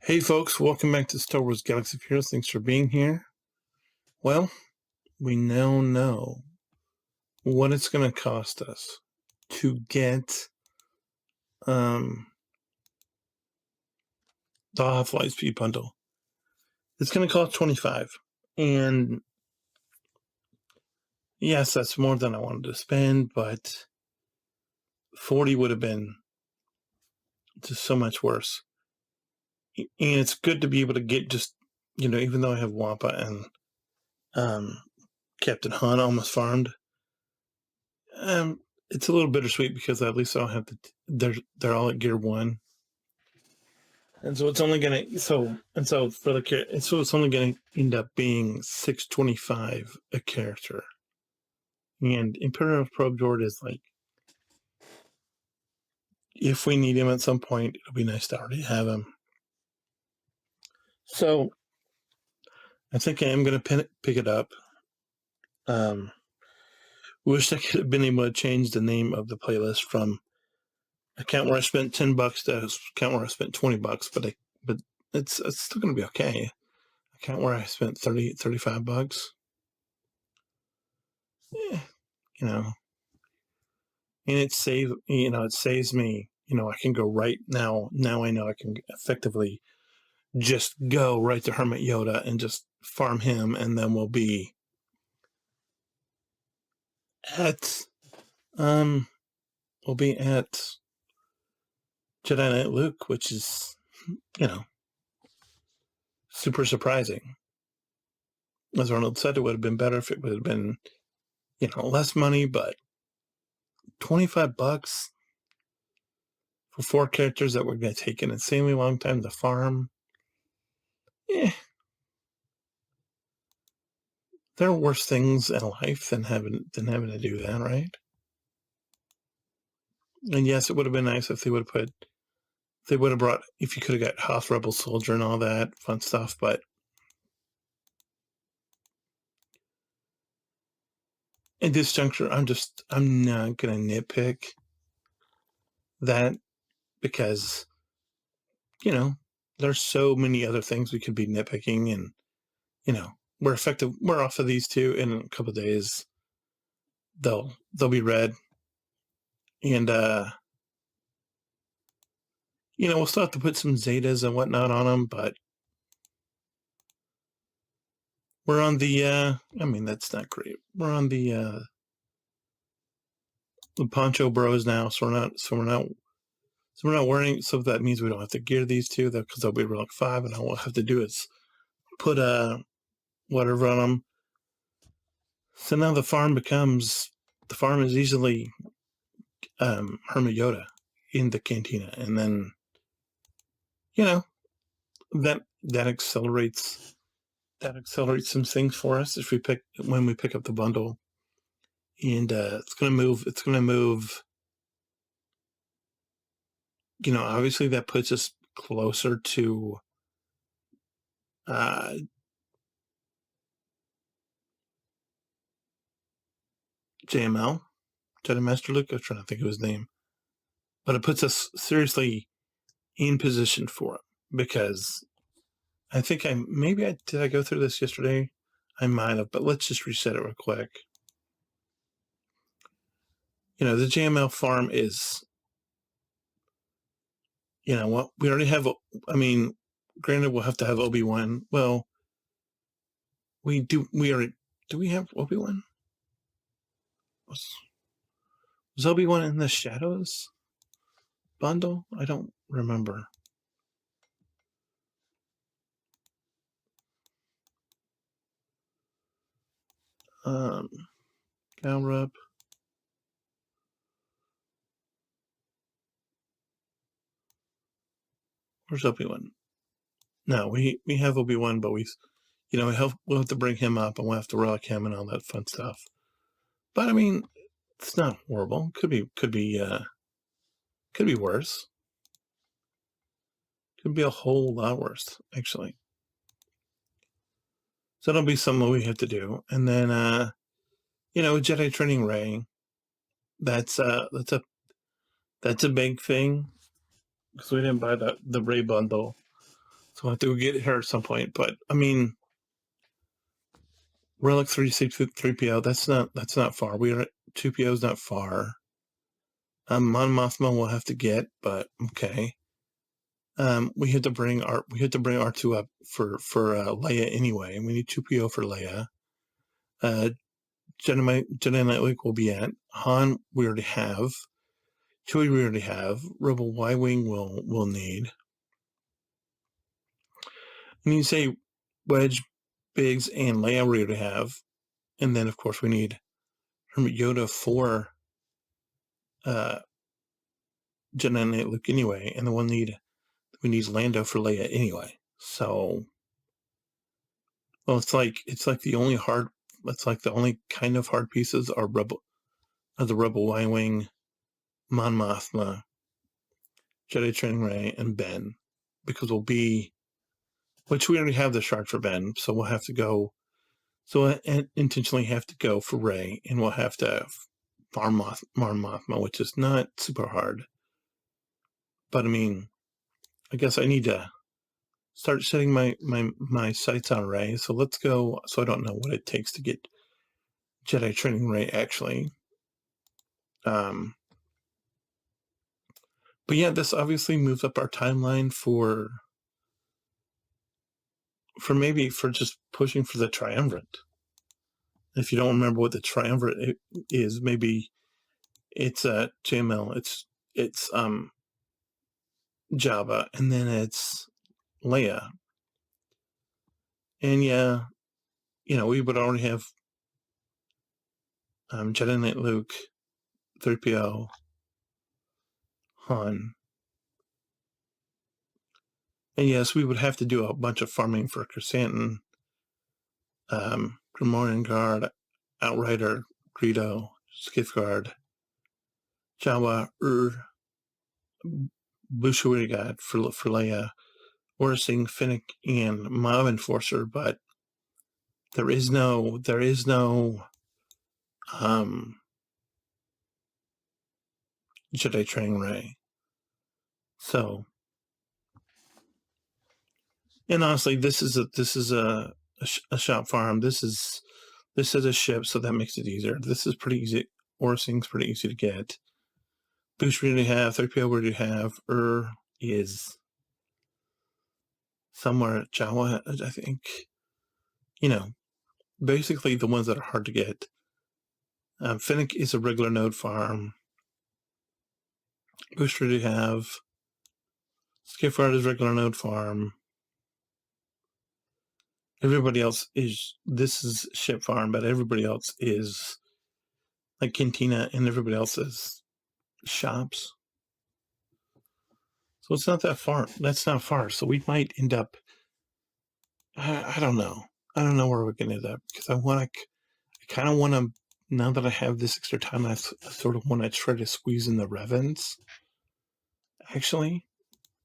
Hey folks, welcome back to Star Wars Galaxy of Heroes. Thanks for being here. Well, we now know what it's going to cost us to get the Half-Life Speed Bundle. It's going to cost $25, and yes, that's more than I wanted to spend, but 40 would have been just so much worse. And it's good to be able to get just, even though I have Wampa and Captain Hunt almost farmed, it's a little bittersweet because at least I don't have they're all at gear 1. And so it's only it's only gonna end up being $625 a character. And Imperial Probe Droid is like, if we need him at some point, it'll be nice to already have him. So I think I am gonna pick it up. Wish I could have been able to change the name of the playlist from account where I spent $10 to account where I spent $20, but it's still gonna be okay. Account where I spent $35. Yeah, and it saves me, I can go right now. Now I know I can effectively just go right to Hermit Yoda and just farm him, and then we'll be at Jedi Knight Luke, which is, super surprising. As Arnold said, it would have been better if it would have been, less money, but $25 for 4 characters that were going to take an insanely long time to farm. Yeah. There are worse things in life than having to do that, right? And yes, it would have been nice if they would have brought, if you could have got Hoth Rebel Soldier and all that fun stuff, but at this juncture, I'm not gonna nitpick that because, there's so many other things we could be nitpicking, and, we're off of these two in a couple of days. They'll be red. And we'll still have to put some Zetas and whatnot on them, but we're on the that's not great. We're on the Poncho Bros now, so we're not wearing. So that means we don't have to gear these two, because they'll be Relic 5, and all we'll have to do is put whatever on them. So now the farm is easily Hermit Yoda in the cantina, and then that accelerates some things for us when we pick up the bundle. And it's gonna move. Obviously that puts us closer to JML, Jedi Master Luke. I was trying to think of his name, but it puts us seriously in position for it, because I think did I go through this yesterday? I might have, but let's just reset it real quick. The JML farm is, what we already have. I mean, granted, we'll have to have Obi-Wan. Well, we do. Do we have Obi-Wan? Was Obi-Wan in the Shadows bundle? I don't remember. Galrup. Where's Obi-Wan? No, we have Obi-Wan, but we'll have to bring him up, and we'll have to rock him and all that fun stuff. But I mean, it's not horrible. Could be worse. Could be a whole lot worse, actually. So that'll be something we have to do. And then, Jedi Training Ray. That's a big thing, because we didn't buy the Ray bundle. So So I'll have to get her at some point. But I mean, Relic 3PO, that's not far. We are 2PO is not far. Mon Mothma we'll have to get, but okay. We had to bring R2 up for Leia anyway. We need 2PO for Leia. Jedi Knight Luke will be at. Han we already have. Chewie we already have. Rebel Y-Wing we'll need. And you say Wedge, Biggs, and Leia we already have. And then, of course, we need Hermit Yoda for Jedi Knight Luke anyway. And then we need Lando for Leia anyway. So, well, it's like the only kind of hard pieces are the Rebel Y-Wing, Mon Mothma, Jedi Training Rey, and Ben. Because which we already have the shard for Ben, so we'll have to go. So I intentionally have to go for Rey, and we'll have to farm Mon Mothma, which is not super hard. But I mean, I guess I need to start setting my sights on Rey. So let's go. So I don't know what it takes to get Jedi Training Rey actually. But yeah, this obviously moves up our timeline for just pushing for the triumvirate. If you don't remember what the triumvirate is, maybe it's JML. It's Jabba, and then it's Leia. And yeah, we would already have Jedi Knight Luke, 3PO, Han. And yes, we would have to do a bunch of farming for Chrysanthemum, Grimoire Guard, Outrider, Greedo, Skiff Guard, Jawa, Bushu God for Leia, Orsing, Finnick, and Mob Enforcer, but there is no Jedi Training Rey. So, and honestly, this is a shop farm. This is a ship, so that makes it easier. This is pretty easy. Orsing's pretty easy to get. Boost we already have. 3PO we already have. Is somewhere at Jawa, I think. Basically the ones that are hard to get. Finnick is a regular node farm. Boost we already have. Skiffard is regular node farm. Everybody else this is ship farm, but everybody else is like Cantina, and everybody else is shops. So it's not that far. That's not far. So we might end up, I don't know. I don't know where we're going to end up, because I kind of want to, now that I have this extra time, I sort of want to try to squeeze in the Revens, actually.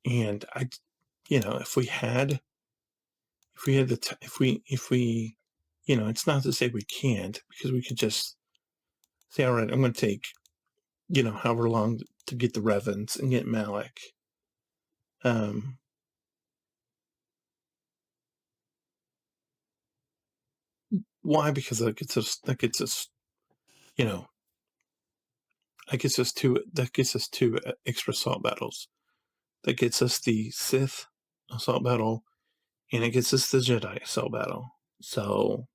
And if we, it's not to say we can't, because we could just say, all right, I'm going to take, however long to get the Revens and get Malik. Why? Because that gets us, that gets us two extra assault battles. That gets us the Sith assault battle, and it gets us the Jedi assault battle. So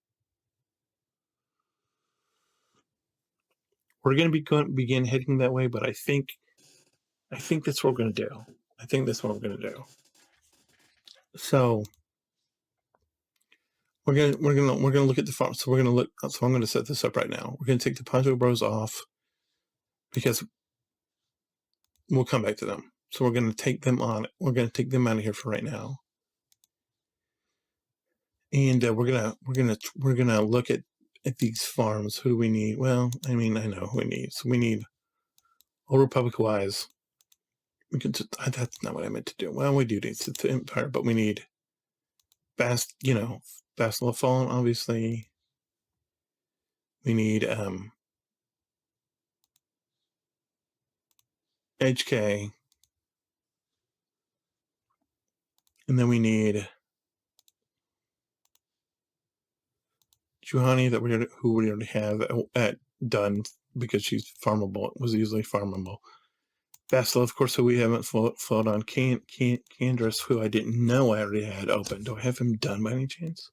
we're going to begin heading that way, but I think that's what we're going to do. I think that's what we're going to do. So we're gonna look at the farm. So I'm going to set this up right now. We're going to take the Poncho Bros off, because we'll come back to them. So we're going to take them on. We're going to take them out of here for right now, and we're gonna look at these farms. Who do we need? Well, I mean, I know who we need. So we need Old Republic wise. That's not what I meant to do. Well, we do need the Empire, but we need Bastila Fallen, obviously. We need HK. And then we need Juhani who we already have at done because she's farmable. It was easily farmable. Basil, of course, who we haven't fought on. Candrass, who I didn't know I already had open. Do I have him done by any chance?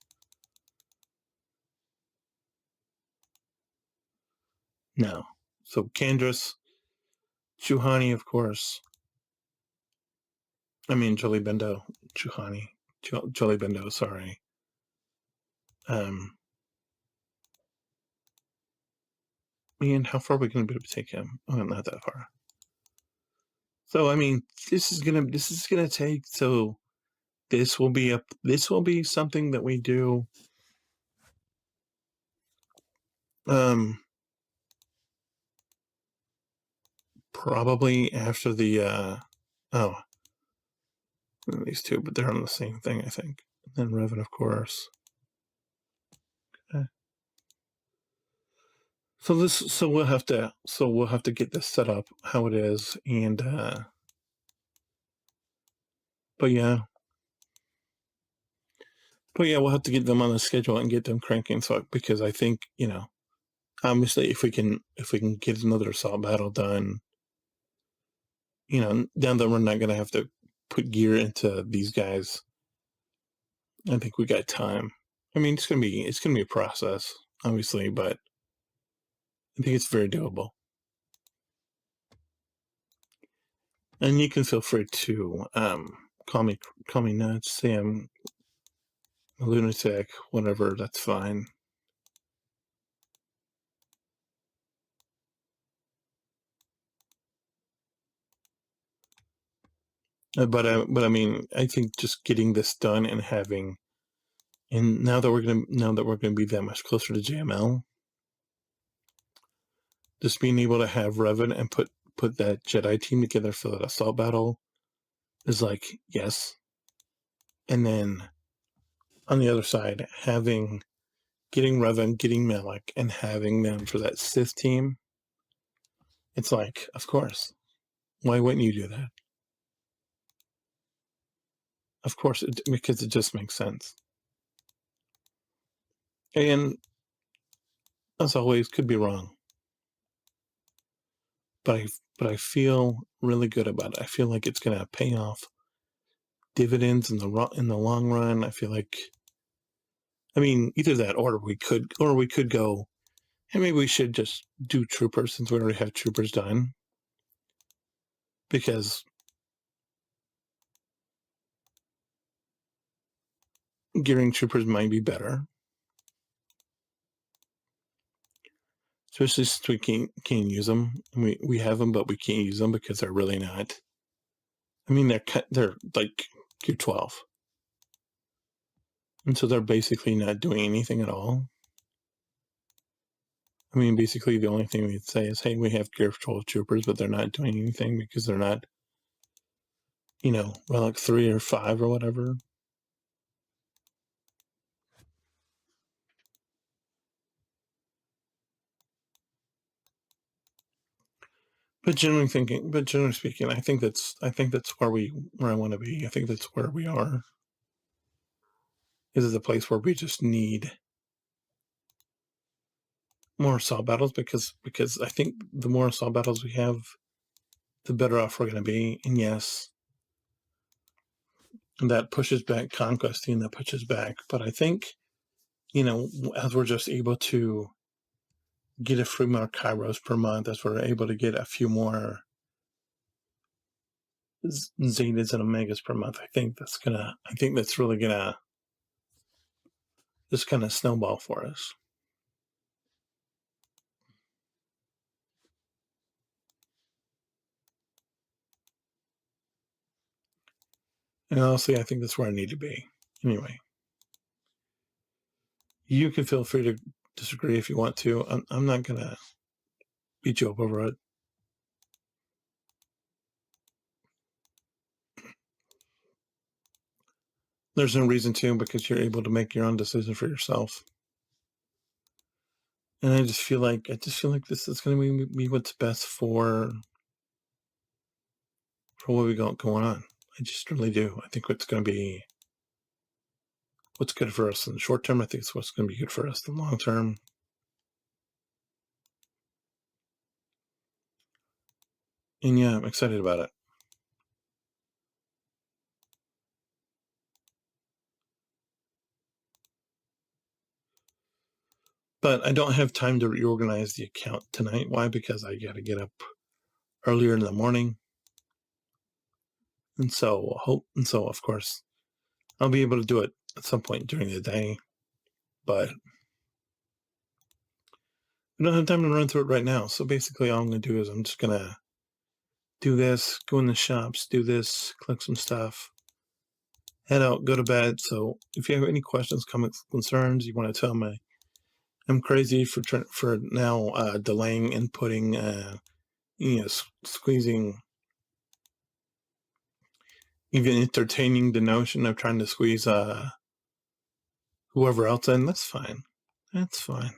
No. So Candrass, Juhani, of course. I mean, Jolie Bendo, Juhani, Jolie Bendo, sorry. Man, how far are we going to be able to take him? Oh, not that far. So, I mean, this is gonna take, so this will be something that we do, probably after the, these two, but they're on the same thing, I think. And then Revan, of course. Okay. So we'll have to get this set up how it is, and but yeah, we'll have to get them on the schedule and get them cranking. So because I think obviously if we can get another assault battle done, now that we're not going to have to put gear into these guys, I think we got time. I mean, it's gonna be a process, obviously, but I think it's very doable. And you can feel free to call me nuts, say I'm a lunatic, whatever. That's fine. But I mean, I think just getting this done and now that we're gonna be that much closer to JML, just being able to have Revan and put that Jedi team together for that assault battle is like, yes. And then on the other side, getting Revan, getting Malik, and having them for that Sith team, it's like, of course. Why wouldn't you do that? Of course, because it just makes sense. And as always, could be wrong. But I feel really good about it. I feel like it's gonna pay off dividends in the long run. I feel like, I mean, either that or we could go, hey, maybe we should just do troopers since we already have troopers done. Because gearing troopers might be better. Especially since we can't use them. We have them, but we can't use them because they're really not. I mean, they're like Gear 12. And so they're basically not doing anything at all. I mean, basically the only thing we'd say is, hey, we have Gear 12 troopers, but they're not doing anything because they're not, Relic 3 or 5 or whatever. But generally speaking, I think that's where I want to be. I think that's where we are. This is a place where we just need more assault battles because I think the more assault battles we have, the better off we're going to be. And yes, that pushes back conquesting, that pushes back. But I think, as we're just able to get a few more Kairos per month, as we're able to get a few more Zetas and Omegas per month, I think that's really gonna just kind of snowball for us. And honestly, I think that's where I need to be. Anyway, you can feel free to disagree if you want to. I'm not gonna beat you up over it. There's no reason to, because you're able to make your own decision for yourself. And I just feel like this is going to be what's best for what we got going on. I just really do. I think what's going to be what's good for us in the short term. I think it's what's going to be good for us in the long term. And yeah, I'm excited about it. But I don't have time to reorganize the account tonight. Why? Because I got to get up earlier in the morning. And so of course, I'll be able to do it at some point during the day. But I don't have time to run through it right now. So basically, all I'm going to do is I'm just going to do this, go in the shops, do this, collect some stuff, head out, go to bed. So if you have any questions, comments, concerns, you want to tell me, I'm crazy for now delaying inputting, squeezing, even entertaining the notion of trying to squeeze whoever else in. That's fine. That's fine.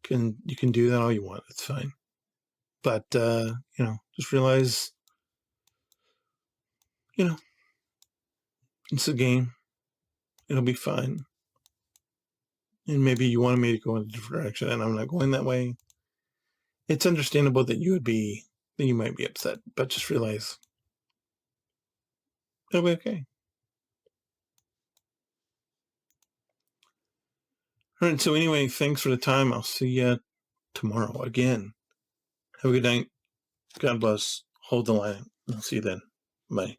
You can do that all you want. It's fine. But just realize, it's a game. It'll be fine. And maybe you wanted me to go in a different direction, and I'm not going that way. It's understandable that you might be upset, but just realize it'll be okay. All right. So anyway, thanks for the time. I'll see you tomorrow again. Have a good night. God bless. Hold the line. I'll see you then. Bye.